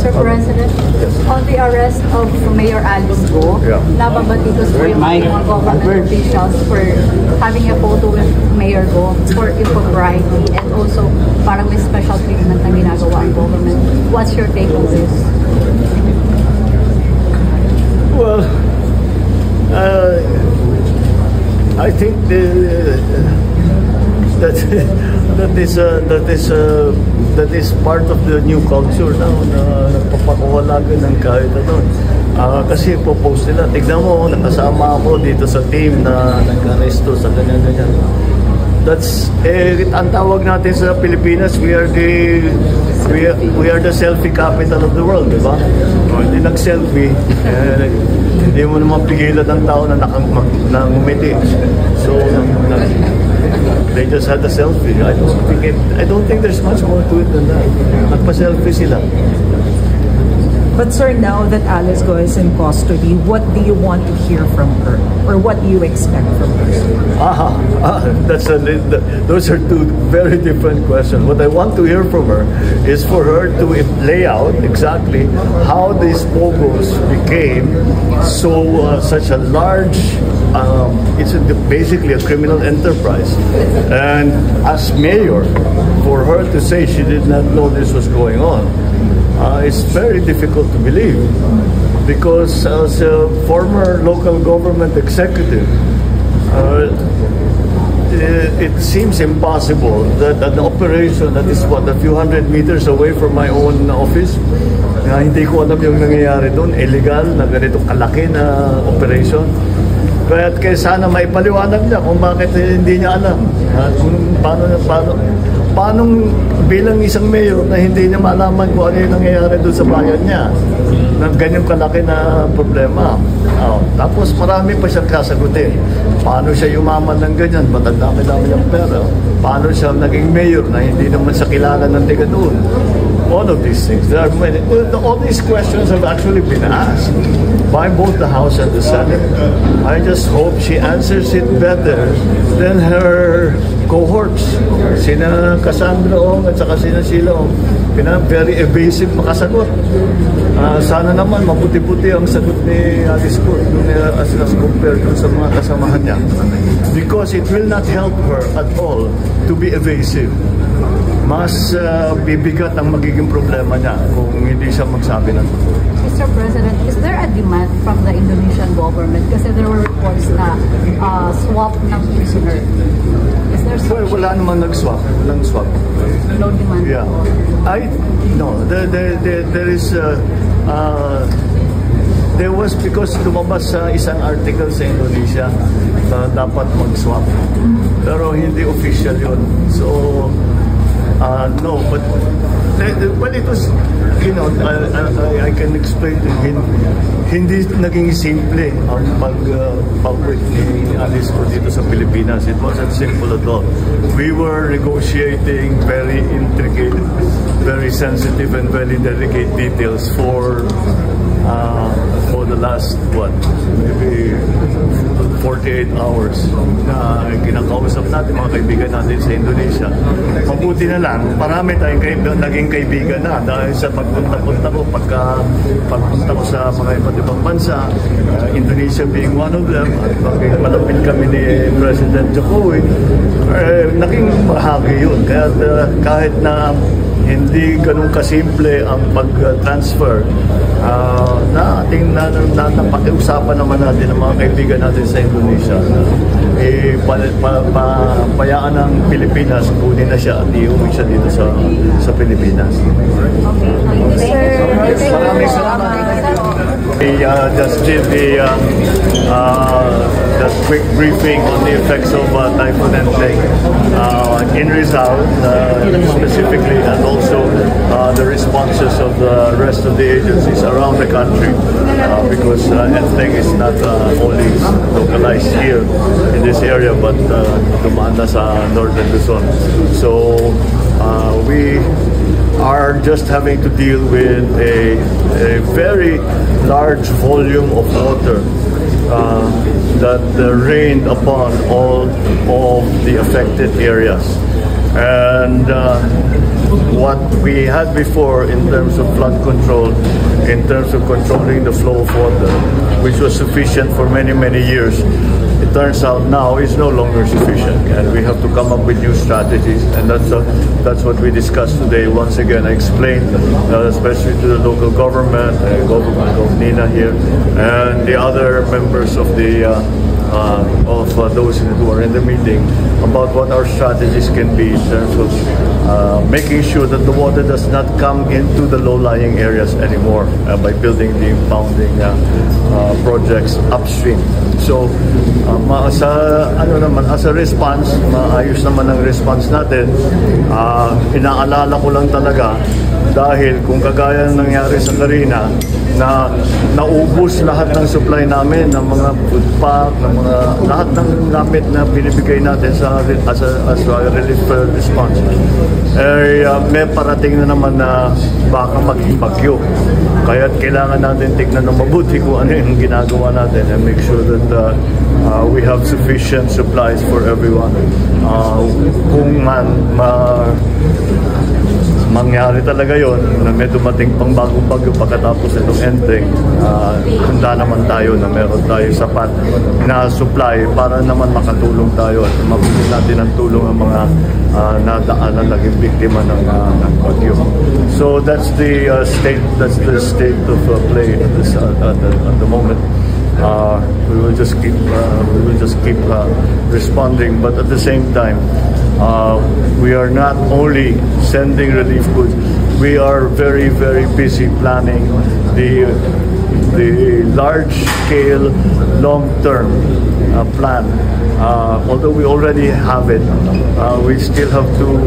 Mr. President, on the arrest of Mayor Alice Go, nababatikos po yung mga government officials for having a photo with Mayor Go for impropriety and also parang may special treatment na ginagawa ang government. What's your take on this? Well, I think that is part of the new culture now na nagpapakawalagan ng kahit ano. Kasi po-post nila, tignan mo, nakasama ako dito sa team na nag-aresto sa ganyan-ganyan. That's ang tawag natin sa Pilipinas, we are the selfie capital of the world, di ba? Hindi nag-selfie, hindi mo naman pigilan ng tao na ngumiti. So they just had a selfie. I don't think there's much more to it than that. Nagpa-selfie sila. But sir, now that Alice Go is in custody, what do you want to hear from her? Or what do you expect from her? Those are two very different questions. What I want to hear from her is for her to lay out exactly how these pogos became such a large, it's basically a criminal enterprise. And as mayor, for her to say she did not know this was going on, it's very difficult to believe, because as a former local government executive, it seems impossible that an operation that is a few hundred meters away from my own office, hindi ko alam yung nangyayari doon, illegal na ganitong kalaki na operation. Kaya sana maipaliwanag niya kung bakit hindi niya alam. Kung paano bilang isang mayor na hindi niya malaman kung ano yung nangyayari doon sa bayan niya ng ganyang kalaki na problema. Tapos marami pa siyang kasagutin. Paano siya yumaman ng ganyan? Matandami yung pera. Paano siya naging mayor na hindi naman siya kilala ng tiga doon? All of these things. There are many. All these questions have actually been asked by both the House and the Senate. I just hope she answers it better than her cohorts. Sina Cassandra Ong at saka sina Sheila Ong. Very evasive makasagot. Sana naman mabuti-buti ang sagot ni Alice Go as compared sa mga kasamahan niya. Because it will not help her at all to be evasive. Mas bibigat ang magiging problema niya kung hindi siya magsabi ng totoo. Mr. President, is there a demand from the Indonesian government? Kasi there were reports na swap ng prisoner. Is there such? Well, wala naman nag-swap. Walang swap. No demand? Yeah. There is there was, because lumabas sa isang article sa Indonesia na dapat mag-swap. Pero hindi official yun. So, no, but when it was, I can explain to him, hindi naging simple ang pag-uwi ni Alice Go dito sa Pilipinas. It wasn't simple at all. We were negotiating very intricate, very sensitive and very delicate details for the last, maybe 48 hours na kinakausap natin mga kaibigan natin sa Indonesia. Mabuti na lang, marami tayong naging kaibigan na dahil sa pagpunta-punta ko, pagpunta ko sa mga iba't ibang bansa, Indonesia being one of them, at malapit kami ni President Jokowi, naging bahagi yun. Kaya kahit na hindi ganun kasimple ang pag-transfer, na ating napakiusapan naman natin ng mga kaibigan natin sa Indonesia, payaan ng Pilipinas, kunin na siya at iuwi siya dito sa Pilipinas. Maraming salamat. Just did the quick briefing on the effects of Typhoon Enteng in Rizal specifically, and also the responses of the rest of the agencies around the country, because Enteng is not only localized here in this area, but dumaan na sa northern Luzon. So we are just having to deal with a very large volume of water that rained upon all of the affected areas. And what we had before in terms of flood control, in terms of controlling the flow of water, which was sufficient for many, many years, it turns out now is no longer sufficient, and we have to come up with new strategies, and that's what we discussed today. Once again, I explained, especially to the local government, government of Nina here, and the other members of the those who are in the meeting, about what our strategies can be in terms of making sure that the water does not come into the low-lying areas anymore by building the impounding projects upstream. So, as a response, maayos naman ang response natin. Inaalala ko lang talaga, dahil kung kagaya ng nangyari sa Carina, na naubos lahat ng supply namin ng mga food pack, ng mga lahat ng gamit na binibigay natin as a relief response. May parating na naman na baka maging bagyo. Kaya kailangan natin tignan ng mabuti kung ano yung ginagawa natin and make sure that we have sufficient supplies for everyone. Kung mangyari talaga yon na may dumating pang bagong bagyo pagkatapos itong ending, handa naman tayo na meron tayo sapat na supply para naman makatulong tayo at mabigyan natin ng tulong ang mga nadaanan naging biktima ng bagyo. So that's the state of play at the moment. We will just keep responding, but at the same time, we are not only sending relief goods. We are very, very busy planning the large-scale, long-term plan. Although we already have it, we still have to.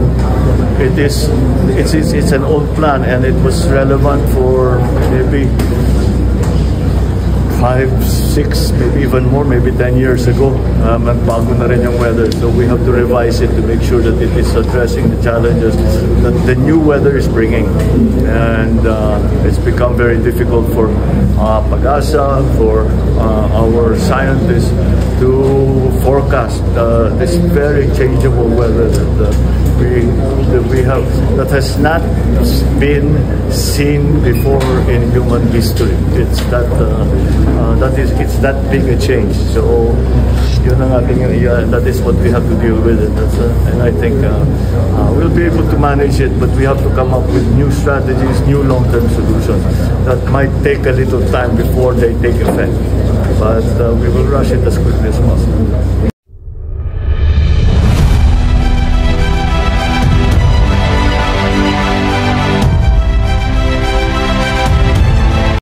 It's an old plan, and it was relevant for maybe 5, 6, maybe even more, maybe 10 years ago. Nagbago na rin yung weather. So we have to revise it to make sure that it is addressing the challenges that the new weather is bringing. And it's become very difficult for Pag-asa, for our scientists to forecast this very changeable weather that we have, that has not been seen before in human history. It's that big a change. So yun ang ating, that is what we have to deal with. And I think we'll be able to manage it, but we have to come up with new strategies, new long-term solutions that might take a little time before they take effect. But we will rush it as quickly as possible.